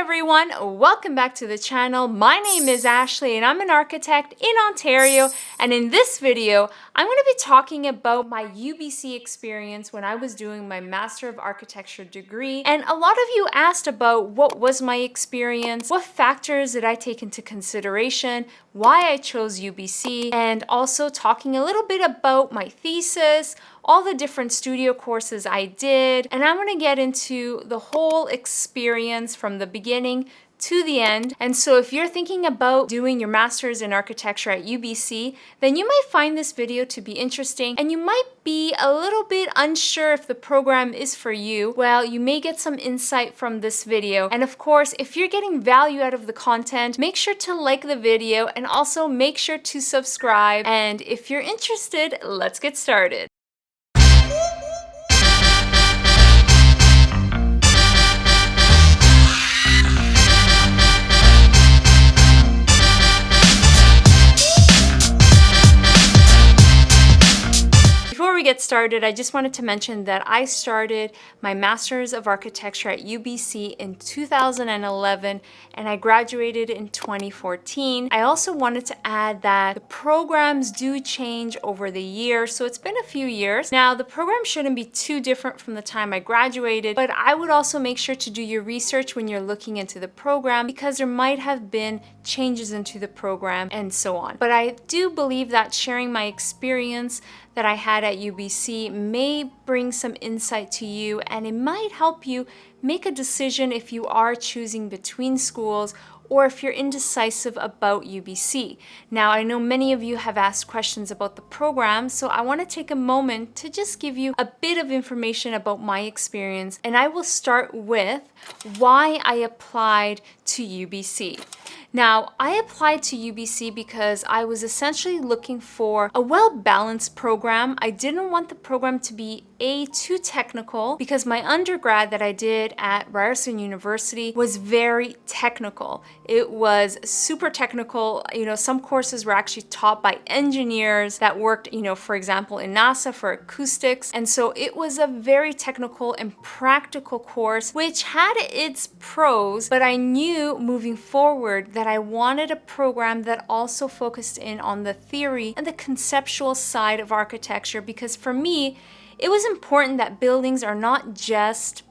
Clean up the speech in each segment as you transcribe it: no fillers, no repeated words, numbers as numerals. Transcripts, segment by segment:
everyone, welcome back to the channel. My name is Ashley and I'm an architect in Ontario, and in this video I'm going to be talking about my UBC experience when I was doing my Master of Architecture degree. And a lot of you asked about what was my experience, what factors did I take into consideration, why I chose UBC, and also talking a little bit about my thesis, all the different studio courses I did, and I'm gonna get into the whole experience from the beginning to the end. And so if you're thinking about doing your master's in architecture at UBC, then you might find this video to be interesting, and you might be a little bit unsure if the program is for you. Well, you may get some insight from this video. And of course, if you're getting value out of the content, make sure to like the video and also make sure to subscribe. And if you're interested, let's get started. Before we get started, I just wanted to mention that I started my Master's of Architecture at UBC in 2011 and I graduated in 2014. I also wanted to add that the programs do change over the years, so it's been a few years. Now, the program shouldn't be too different from the time I graduated, but I would also make sure to do your research when you're looking into the program because there might have been changes into the program and so on. But I do believe that sharing my experience that I had at UBC may bring some insight to you, and it might help you make a decision if you are choosing between schools or if you're indecisive about UBC. Now, I know many of you have asked questions about the program, so I want to take a moment to just give you a bit of information about my experience, and I will start with why I applied to UBC. Now, I applied to UBC because I was essentially looking for a well-balanced program. I didn't want the program to be too technical because my undergrad that I did at Ryerson University was very technical. It was super technical. You know, some courses were actually taught by engineers that worked, for example, in NASA for acoustics. And so it was a very technical and practical course, which had its pros, but I knew moving forward that I wanted a program that also focused in on the theory and the conceptual side of architecture, because for me, it was important that buildings are not just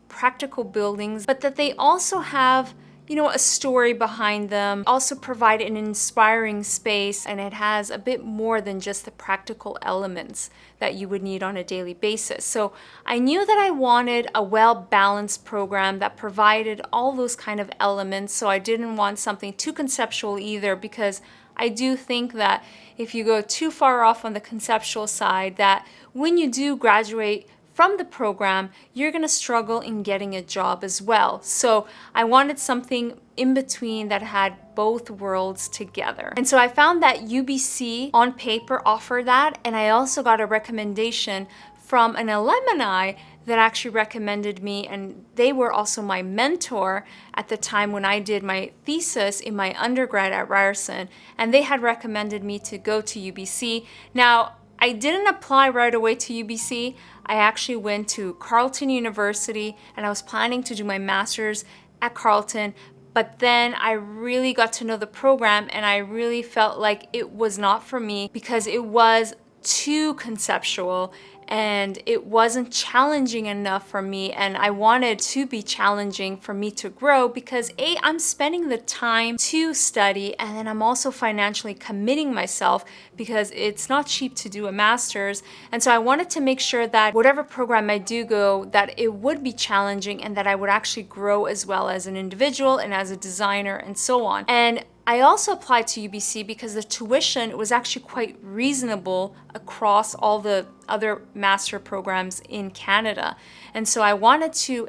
practical buildings, but that they also have a story behind them, also provide an inspiring space, and it has a bit more than just the practical elements that you would need on a daily basis. So I knew that I wanted a well-balanced program that provided all those kind of elements, so I didn't want something too conceptual either, because I do think that if you go too far off on the conceptual side, that when you do graduate from the program, you're gonna struggle in getting a job as well. So I wanted something in between that had both worlds together. And so I found that UBC on paper offered that, and I also got a recommendation from an alumni that actually recommended me, and they were also my mentor at the time when I did my thesis in my undergrad at Ryerson, and they had recommended me to go to UBC. Now, I didn't apply right away to UBC. I actually went to Carleton University and I was planning to do my master's at Carleton, but then I really got to know the program and I really felt like it was not for me because it was too conceptual and it wasn't challenging enough for me, and I wanted to be challenging for me to grow because I'm spending the time to study, and then I'm also financially committing myself because it's not cheap to do a master's. And so I wanted to make sure that whatever program I do go, that it would be challenging and that I would actually grow as well as an individual and as a designer and so on. And I also applied to UBC because the tuition was actually quite reasonable across all the other master programs in Canada. And so I wanted to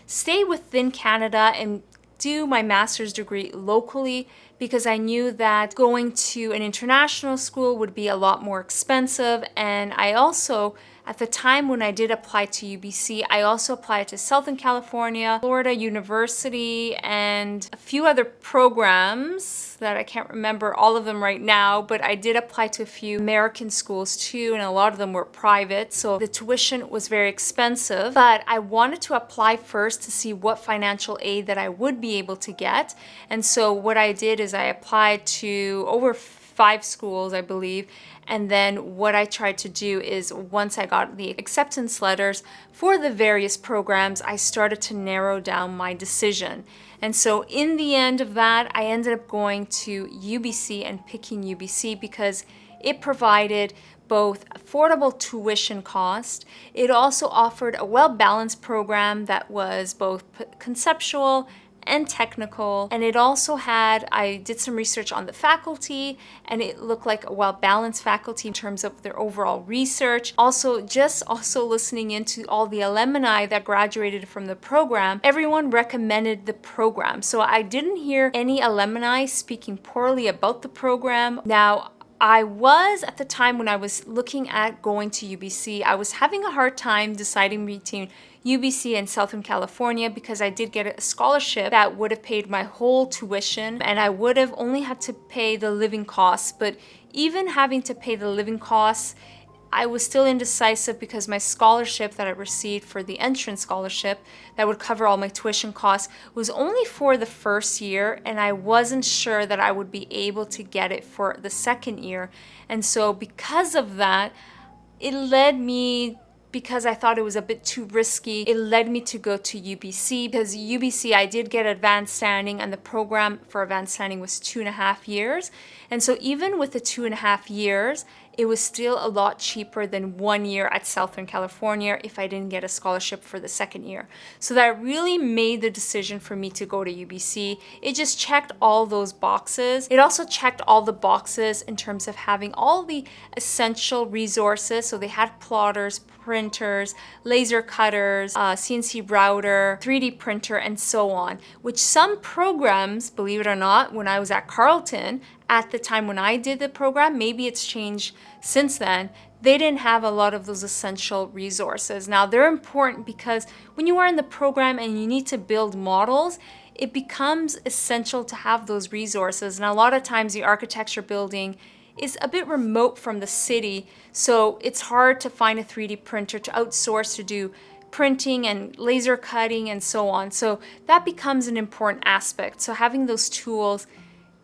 stay within Canada and do my master's degree locally because I knew that going to an international school would be a lot more expensive. And I also At the time when I did apply to UBC, I also applied to Southern California, Florida University, and a few other programs that I can't remember all of them right now, but I did apply to a few American schools too, and a lot of them were private, so the tuition was very expensive. But I wanted to apply first to see what financial aid that I would be able to get. And so what I did is I applied to over 5 schools, I believe. And then what I tried to do is once I got the acceptance letters for the various programs, I started to narrow down my decision. And so in the end of that, I ended up going to UBC and picking UBC because it provided both affordable tuition cost. It also offered a well-balanced program that was both conceptual and technical, and it also had, I did some research on the faculty, and it looked like a well-balanced faculty in terms of their overall research. Also listening into all the alumni that graduated from the program, everyone recommended the program. So I didn't hear any alumni speaking poorly about the program. Now, I was, at the time when I was looking at going to UBC, I was having a hard time deciding between UBC and Southern California because I did get a scholarship that would have paid my whole tuition and I would have only had to pay the living costs. But even having to pay the living costs, I was still indecisive because my scholarship that I received for the entrance scholarship that would cover all my tuition costs was only for the first year, and I wasn't sure that I would be able to get it for the second year. And so because of that, it led me, because I thought it was a bit too risky, it led me to go to UBC because UBC, I did get advanced standing and the program for advanced standing was 2.5 years. And so even with the 2.5 years, it was still a lot cheaper than 1 year at Southern California if I didn't get a scholarship for the second year. So that really made the decision for me to go to UBC. It just checked all those boxes. It also checked all the boxes in terms of having all the essential resources. So they had plotters, printers, laser cutters, CNC router, 3D printer, and so on, which some programs, believe it or not, when I was at Carleton, at the time when I did the program, maybe it's changed since then, they didn't have a lot of those essential resources. Now, they're important because when you are in the program and you need to build models, it becomes essential to have those resources. And a lot of times the architecture building is a bit remote from the city, so it's hard to find a 3D printer to outsource to do printing and laser cutting and so on. So that becomes an important aspect. So having those tools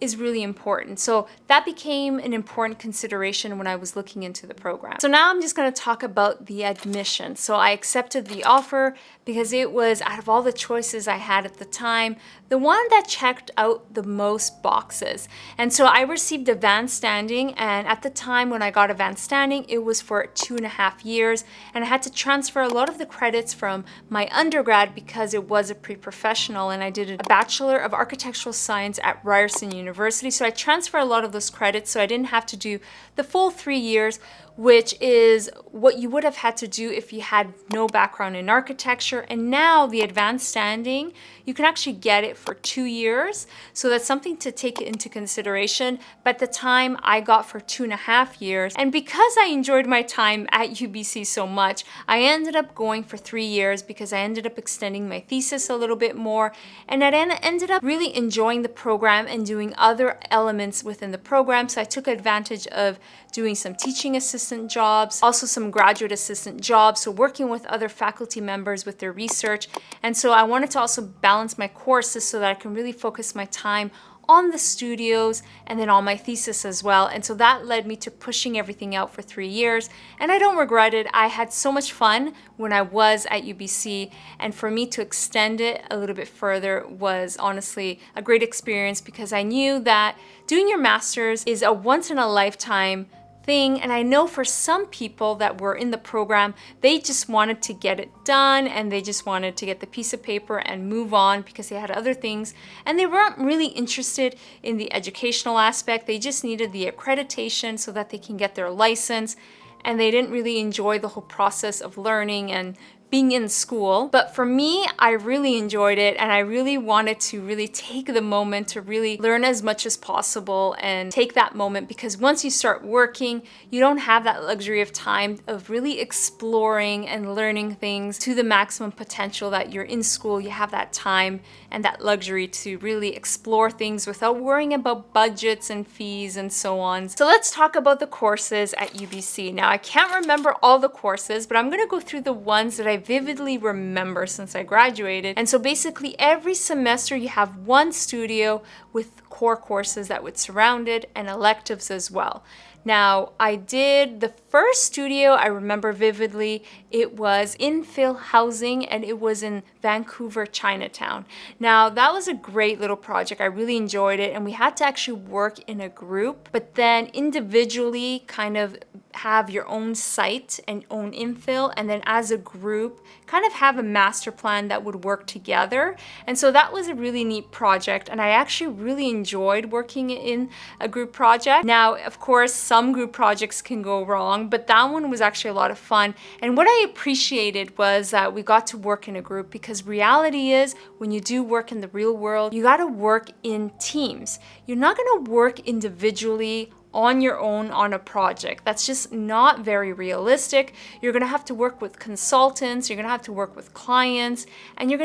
is really important. So that became an important consideration when I was looking into the program. So now I'm just going to talk about the admission. So I accepted the offer because it was, out of all the choices I had at the time, the one that checked out the most boxes. And so I received advanced standing, and at the time when I got advanced standing, it was for 2.5 years, and I had to transfer a lot of the credits from my undergrad because it was a pre-professional, and I did a Bachelor of Architectural Science at Ryerson University. So I transferred a lot of those credits, so I didn't have to do the full 3 years, which is what you would have had to do if you had no background in architecture. And now the advanced standing, you can actually get it for 2 years. So that's something to take into consideration. But at the time I got for 2.5 years. And because I enjoyed my time at UBC so much, I ended up going for 3 years because I ended up extending my thesis a little bit more. And I ended up really enjoying the program and doing other elements within the program. So I took advantage of doing some teaching assistant jobs, also some graduate assistant jobs, so working with other faculty members with their research. And so I wanted to also balance my courses so that I can really focus my time on the studios and then on my thesis as well. And so that led me to pushing everything out for 3 years. And I don't regret it. I had so much fun when I was at UBC. And for me to extend it a little bit further was honestly a great experience because I knew that doing your master's is a once in a lifetime thing. And I know for some people that were in the program, they just wanted to get it done and they just wanted to get the piece of paper and move on because they had other things and they weren't really interested in the educational aspect. They just needed the accreditation so that they can get their license, and they didn't really enjoy the whole process of learning and being in school. But for me, I really enjoyed it, and I really wanted to really take the moment to really learn as much as possible and take that moment, because once you start working, you don't have that luxury of time of really exploring and learning things to the maximum potential that you're in school. You have that time and that luxury to really explore things without worrying about budgets and fees and so on. So let's talk about the courses at UBC. Now, I can't remember all the courses, but I'm gonna go through the ones that I vividly remember since I graduated. And so basically every semester you have one studio with core courses that would surround it and electives as well. Now, I did the first studio, I remember vividly, it was infill housing, and it was in Vancouver, Chinatown. Now, that was a great little project. I really enjoyed it, and we had to actually work in a group, but then individually kind of have your own site and own infill, and then as a group kind of have a master plan that would work together. And so that was a really neat project, and I actually really enjoyed working in a group project. Now, of course, some group projects can go wrong, but that one was actually a lot of fun. And what I appreciated was that we got to work in a group, because reality is when you do work in the real world, you got to work in teams. You're not going to work individually on your own on a project. That's just not very realistic. You're gonna have to work with consultants, you're gonna have to work with clients, and you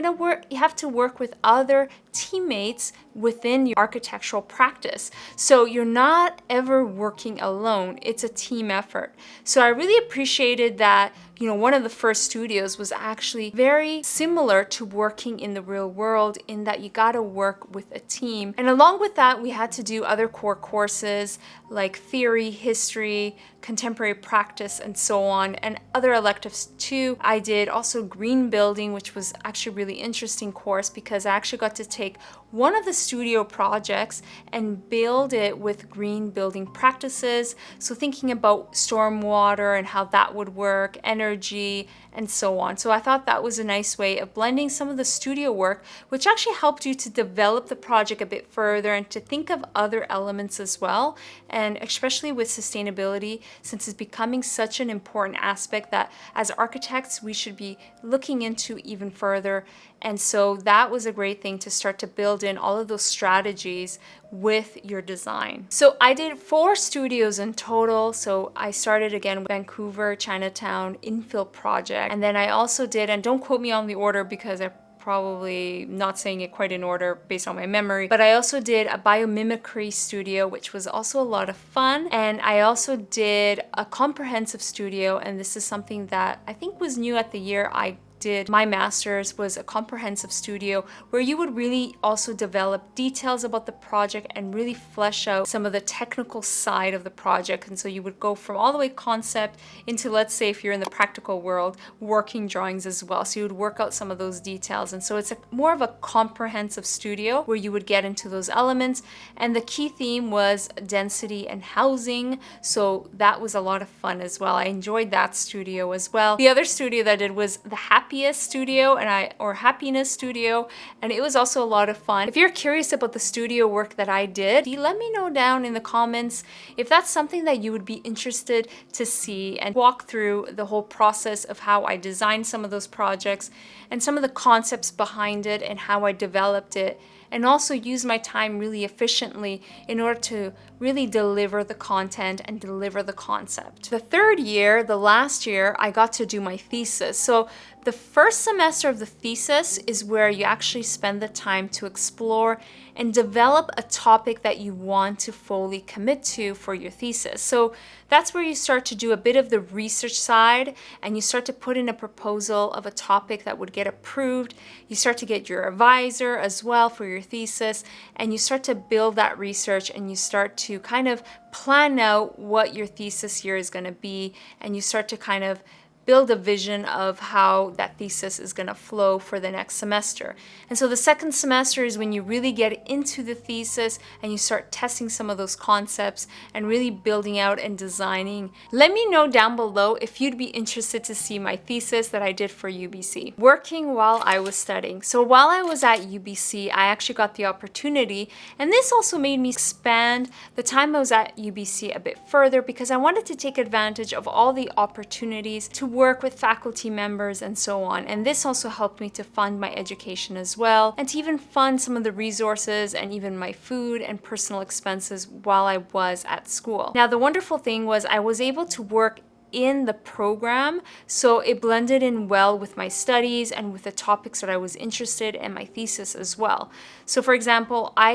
have to work with other teammates within your architectural practice. So you're not ever working alone. It's a team effort. So I really appreciated that, one of the first studios was actually very similar to working in the real world, in that you got to work with a team. And along with that, we had to do other core courses like theory, history, contemporary practice, and so on, and other electives too. I did also green building, which was actually a really interesting course, because I actually got to take one of the studio projects and build it with green building practices. So thinking about stormwater and how that would work, energy, and so on. So I thought that was a nice way of blending some of the studio work, which actually helped you to develop the project a bit further and to think of other elements as well. And especially with sustainability, since it's becoming such an important aspect that as architects, we should be looking into even further. And so that was a great thing to start to build in all of those strategies with your design. So I did 4 studios in total. So I started again with Vancouver, Chinatown infill project. And then I also did, and don't quote me on the order because I probably not saying it quite in order based on my memory, but I also did a biomimicry studio, which was also a lot of fun. And I also did a comprehensive studio, and this is something that I think was new at the year I did my master's, was a comprehensive studio where you would really also develop details about the project and really flesh out some of the technical side of the project. And so you would go from all the way concept into, let's say if you're in the practical world, working drawings as well. So you would work out some of those details. And so it's more of a comprehensive studio where you would get into those elements. And the key theme was density and housing. So that was a lot of fun as well. I enjoyed that studio as well. The other studio that I did was the Happiest Studio, or Happiness Studio, and it was also a lot of fun. If you're curious about the studio work that I did, let me know down in the comments if that's something that you would be interested to see, and walk through the whole process of how I designed some of those projects and some of the concepts behind it and how I developed it, and also use my time really efficiently in order to really deliver the content and deliver the concept. The third year, the last year, I got to do my thesis. So the first semester of the thesis is where you actually spend the time to explore and develop a topic that you want to fully commit to for your thesis. So that's where you start to do a bit of the research side, and you start to put in a proposal of a topic that would get approved. You start to get your advisor as well for your thesis, and you start to build that research, and you start to kind of plan out what your thesis year is going to be, and you start to kind of build a vision of how that thesis is going to flow for the next semester. And so the second semester is when you really get into the thesis and you start testing some of those concepts and really building out and designing. Let me know down below if you'd be interested to see my thesis that I did for UBC. Working while I was studying. So while I was at UBC, I actually got the opportunity, and this also made me expand the time I was at UBC a bit further, because I wanted to take advantage of all the opportunities to work with faculty members and so on. And this also helped me to fund my education as well, and to even fund some of the resources and even my food and personal expenses while I was at school. Now, the wonderful thing was I was able to work in the program, so it blended in well with my studies and with the topics that I was interested in my thesis as well. So for example, I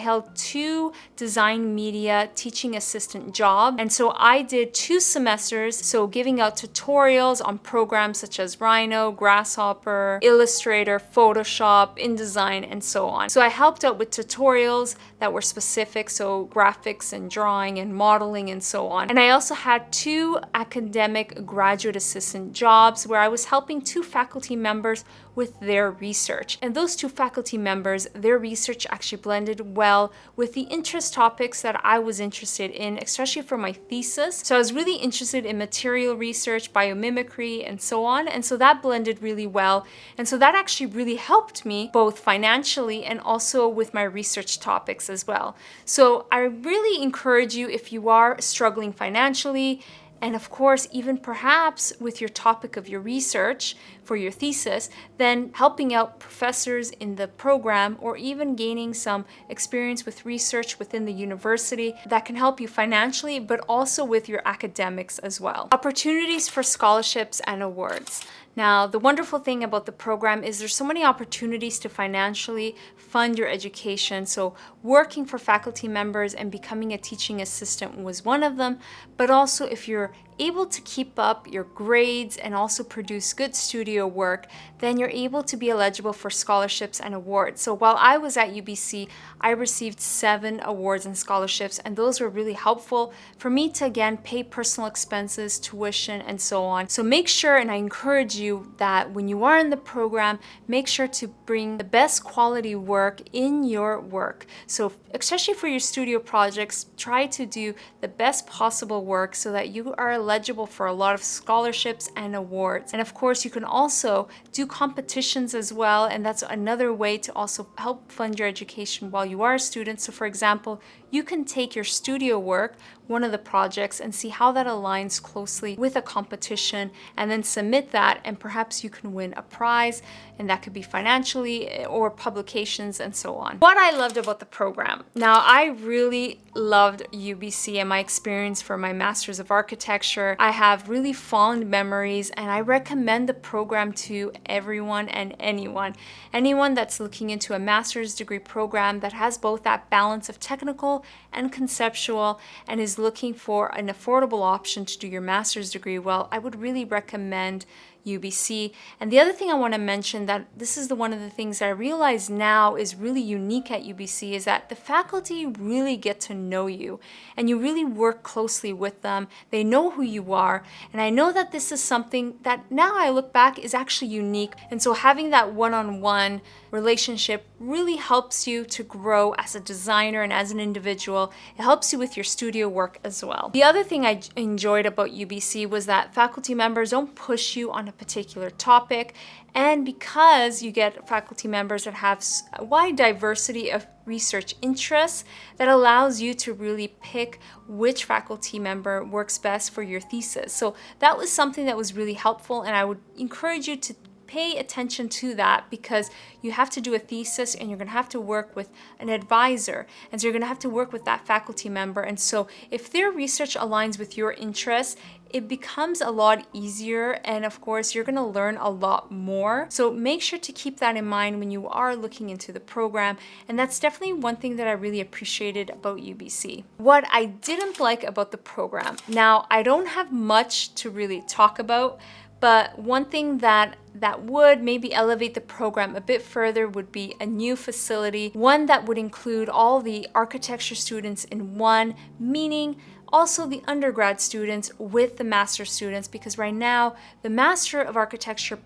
held 2 design media teaching assistant jobs, and so I did 2 semesters, so giving out tutorials on programs such as Rhino, Grasshopper, Illustrator, Photoshop, InDesign, and so on. So I helped out with tutorials that were specific, so graphics and drawing and modeling and so on. And I also had 2 academic graduate assistant jobs where I was helping 2 faculty members with their research. And those 2 faculty members, their research actually blended well with the interest topics that I was interested in, especially for my thesis. So I was really interested in material research, biomimicry, and so on. And so that blended really well. And so that actually really helped me both financially and also with my research topics as well. So I really encourage you, if you are struggling financially, and of course, even perhaps with your topic of your research for your thesis, then helping out professors in the program or even gaining some experience with research within the university that can help you financially, but also with your academics as well. Opportunities for scholarships and awards. Now, the wonderful thing about the program is there's so many opportunities to financially fund your education. So working for faculty members and becoming a teaching assistant was one of them, but also if you're able to keep up your grades and also produce good studio work, then you're able to be eligible for scholarships and awards. So while I was at UBC, I received 7 awards and scholarships, and those were really helpful for me to, again, pay personal expenses, tuition, and so on. So make sure, and I encourage you, that when you are in the program, make sure to bring the best quality work in your work. So especially for your studio projects, try to do the best possible work so that you are eligible for a lot of scholarships and awards. And of course, you can also do competitions as well, and that's another way to also help fund your education while you are a student. So for example, you can take your studio work, one of the projects, and see how that aligns closely with a competition, and then submit that, and perhaps you can win a prize, and that could be financially or publications and so on. What I loved about the program. Now, I really loved UBC and my experience for my Master's of Architecture. I have really fond memories, and I recommend the program to everyone and anyone. Anyone that's looking into a master's degree program that has both that balance of technical and conceptual and is looking for an affordable option to do your master's degree, well, I would really recommend UBC. And the other thing I want to mention, that this is one of the things that I realize now is really unique at UBC, is that the faculty really get to know you and you really work closely with them. They know who you are. And I know that this is something that now I look back is actually unique. And so having that one-on-one relationship really helps you to grow as a designer and as an individual. It helps you with your studio work as well. The other thing I enjoyed about UBC was that faculty members don't push you on a particular topic, and because you get faculty members that have a wide diversity of research interests, that allows you to really pick which faculty member works best for your thesis. So that was something that was really helpful, and I would encourage you to pay attention to that, because you have to do a thesis and you're going to have to work with an advisor, and so you're going to have to work with that faculty member. And so if their research aligns with your interests, it becomes a lot easier, and of course you're going to learn a lot more. So make sure to keep that in mind when you are looking into the program, and that's definitely one thing that I really appreciated about UBC. What I didn't like about the program, now I don't have much to really talk about, but one thing that would maybe elevate the program a bit further would be a new facility, one that would include all the architecture students in one, meaning also the undergrad students with the master students, because right now the Master of Architecture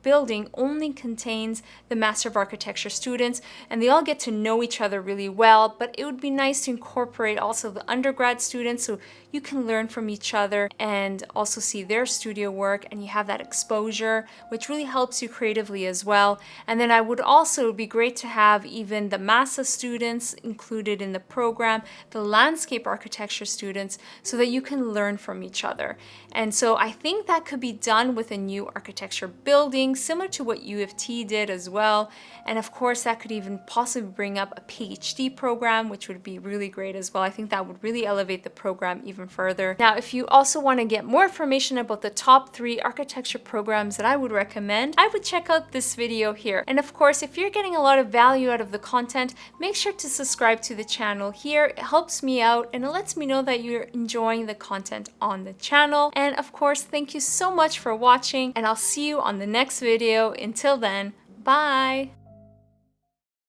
building only contains the Master of Architecture students, and they all get to know each other really well, but it would be nice to incorporate also the undergrad students so you can learn from each other and also see their studio work, and you have that exposure, which really helps you creatively as well. And then I would also, it would be great to have even the Massa students included in the program, the landscape architecture students, so that you can learn from each other. And so I think that could be done with a new architecture building, similar to what U of T did as well. And of course, that could even possibly bring up a PhD program, which would be really great as well. I think that would really elevate the program even further. Now, if you also want to get more information about the top 3 architecture programs that I would recommend, I would check out this video here. And of course, if you're getting a lot of value out of the content, make sure to subscribe to the channel here. It helps me out and it lets me know that you're enjoying the content on the channel. And of course, thank you so much for watching, and I'll see you on the next video. Until then, bye!